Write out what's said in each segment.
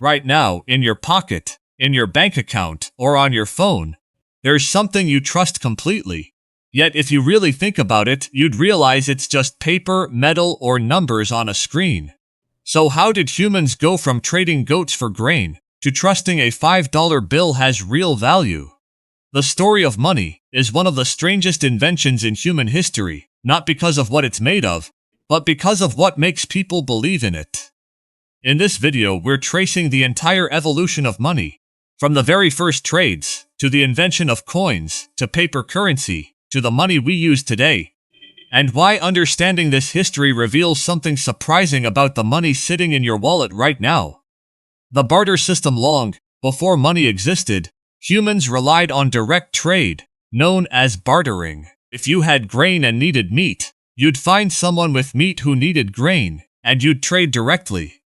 right now, in your pocket, in your bank account, or on your phone. There's something you trust completely. Yet if you really think about it, you'd realize it's just paper, metal, or numbers on a screen. So how did humans go from trading goats for grain to trusting a $5 bill has real value? The story of money is one of the strangest inventions in human history, not because of what it's made of, but because of what makes people believe in it. In this video, we're tracing the entire evolution of money, from the very first trades, to the invention of coins, to paper currency, to the money we use today, and why understanding this history reveals something surprising about the money sitting in your wallet right now. The barter system. Long before money existed, humans relied on direct trade, known as bartering. If you had grain and needed meat, you'd find someone with meat who needed grain, and you'd trade directly.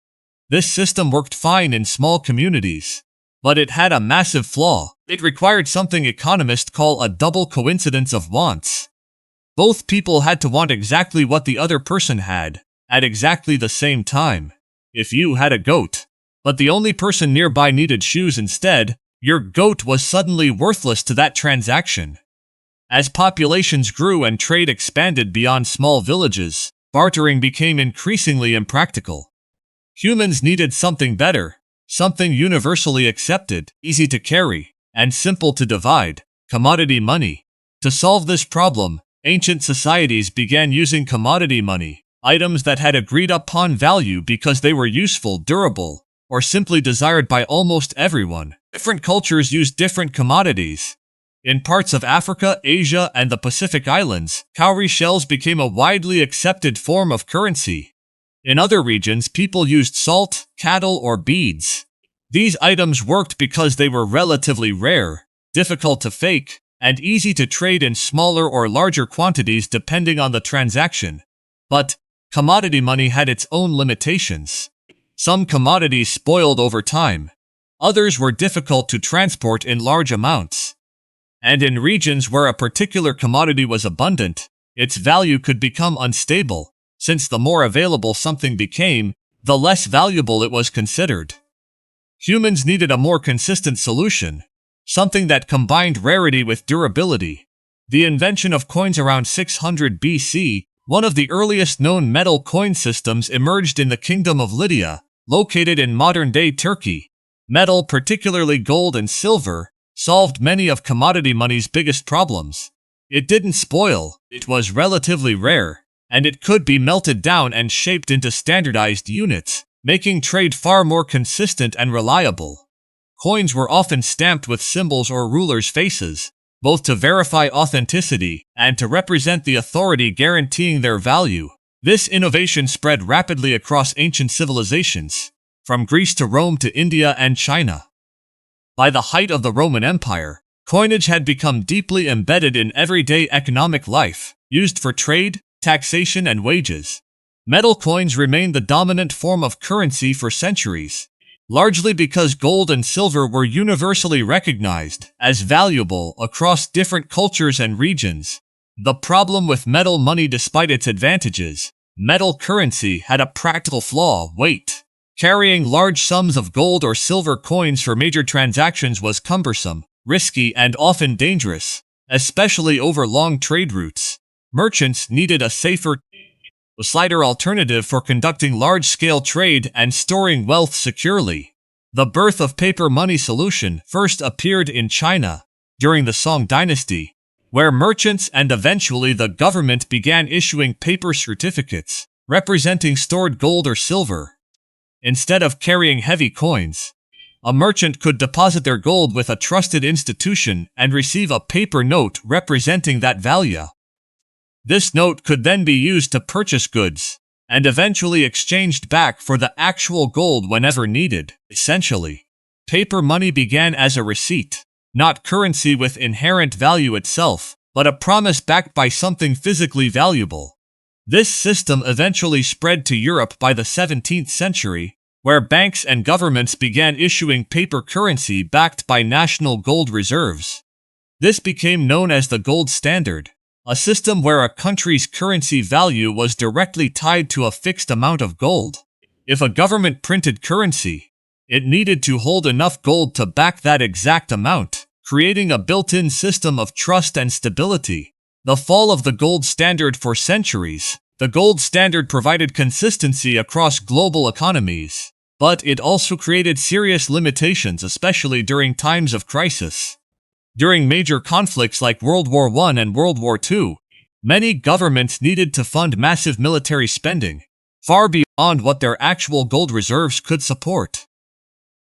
This system worked fine in small communities, but it had a massive flaw. It required something economists call a double coincidence of wants. Both people had to want exactly what the other person had, at exactly the same time. If you had a goat, but the only person nearby needed shoes instead, your goat was suddenly worthless to that transaction. As populations grew and trade expanded beyond small villages, bartering became increasingly impractical. Humans needed something better, something universally accepted, easy to carry, and simple to divide: commodity money. To solve this problem, ancient societies began using commodity money, items that had agreed upon value because they were useful, durable, or simply desired by almost everyone. Different cultures used different commodities. In parts of Africa, Asia, and the Pacific Islands, cowrie shells became a widely accepted form of currency. In other regions, people used salt, cattle, or beads. These items worked because they were relatively rare, difficult to fake, and easy to trade in smaller or larger quantities depending on the transaction. But commodity money had its own limitations. Some commodities spoiled over time. Others were difficult to transport in large amounts. And in regions where a particular commodity was abundant, its value could become unstable, since the more available something became, the less valuable it was considered. Humans needed a more consistent solution, something that combined rarity with durability. The invention of coins around 600 BC, one of the earliest known metal coin systems, emerged in the Kingdom of Lydia, located in modern-day Turkey. Metal, particularly gold and silver, solved many of commodity money's biggest problems. It didn't spoil, it was relatively rare, and it could be melted down and shaped into standardized units, making trade far more consistent and reliable. Coins were often stamped with symbols or rulers' faces, both to verify authenticity and to represent the authority guaranteeing their value. This innovation spread rapidly across ancient civilizations, from Greece to Rome to India and China. By the height of the Roman Empire, coinage had become deeply embedded in everyday economic life, used for trade, taxation, and wages. Metal coins remained the dominant form of currency for centuries, largely because gold and silver were universally recognized as valuable across different cultures and regions. The problem with metal money, despite its advantages, metal currency had a practical flaw: weight. Carrying large sums of gold or silver coins for major transactions was cumbersome, risky, and often dangerous, especially over long trade routes. Merchants needed a safer, slighter alternative for conducting large-scale trade and storing wealth securely. The birth of paper money solution first appeared in China during the Song dynasty, where merchants and eventually the government began issuing paper certificates representing stored gold or silver. Instead of carrying heavy coins, a merchant could deposit their gold with a trusted institution and receive a paper note representing that value. This note could then be used to purchase goods, and eventually exchanged back for the actual gold whenever needed. Essentially, paper money began as a receipt, not currency with inherent value itself, but a promise backed by something physically valuable. This system eventually spread to Europe by the 17th century, where banks and governments began issuing paper currency backed by national gold reserves. This became known as the gold standard, a system where a country's currency value was directly tied to a fixed amount of gold. If a government printed currency, It needed to hold enough gold to back that exact amount, creating a built-in system of trust and stability. The fall of the gold standard for centuries. The gold standard provided consistency across global economies, but it also created serious limitations, especially during times of crisis. During major conflicts like World War I and World War II, many governments needed to fund massive military spending, far beyond what their actual gold reserves could support.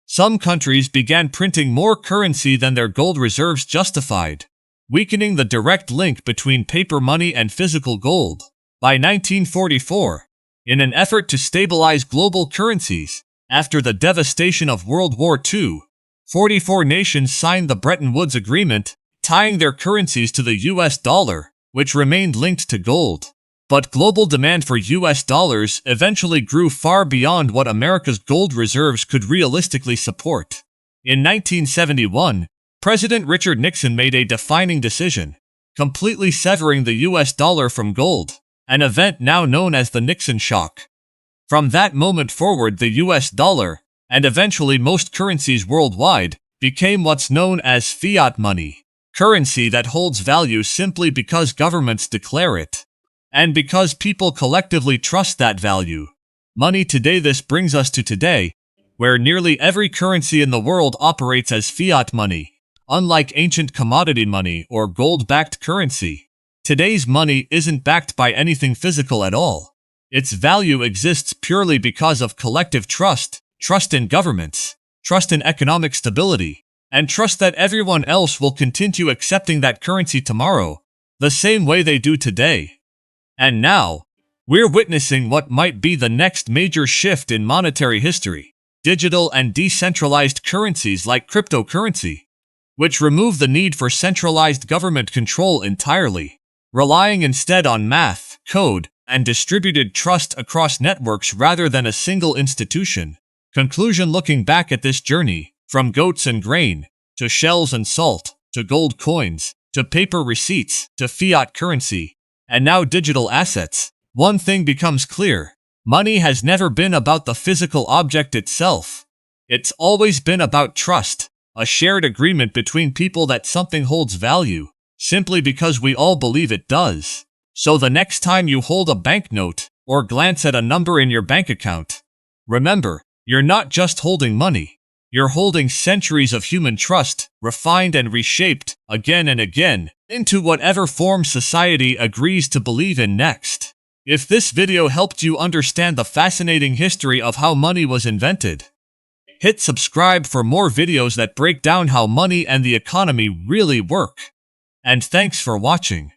Some countries began printing more currency than their gold reserves justified, weakening the direct link between paper money and physical gold. By 1944, in an effort to stabilize global currencies, after the devastation of World War II, 44 nations signed the Bretton Woods Agreement, tying their currencies to the US dollar, which remained linked to gold. But global demand for US dollars eventually grew far beyond what America's gold reserves could realistically support. In 1971, President Richard Nixon made a defining decision, completely severing the US dollar from gold, an event now known as the Nixon shock. From that moment forward, the US dollar, and eventually most currencies worldwide, became what's known as fiat money, currency that holds value simply because governments declare it, and because people collectively trust that value. Money today. This brings us to today, where nearly every currency in the world operates as fiat money, unlike ancient commodity money or gold-backed currency. Today's money isn't backed by anything physical at all. Its value exists purely because of collective trust, trust in governments, trust in economic stability, and trust that everyone else will continue accepting that currency tomorrow, the same way they do today. And now, we're witnessing what might be the next major shift in monetary history: digital and decentralized currencies like cryptocurrency, which remove the need for centralized government control entirely, relying instead on math, code, and distributed trust across networks rather than a single institution. Conclusion: looking back at this journey, from goats and grain, to shells and salt, to gold coins, to paper receipts, to fiat currency, and now digital assets, one thing becomes clear: money has never been about the physical object itself. It's always been about trust, a shared agreement between people that something holds value, simply because we all believe it does. So the next time you hold a banknote, or glance at a number in your bank account, remember, you're not just holding money. You're holding centuries of human trust, refined and reshaped, again and again, into whatever form society agrees to believe in next. If this video helped you understand the fascinating history of how money was invented, hit subscribe for more videos that break down how money and the economy really work. And thanks for watching.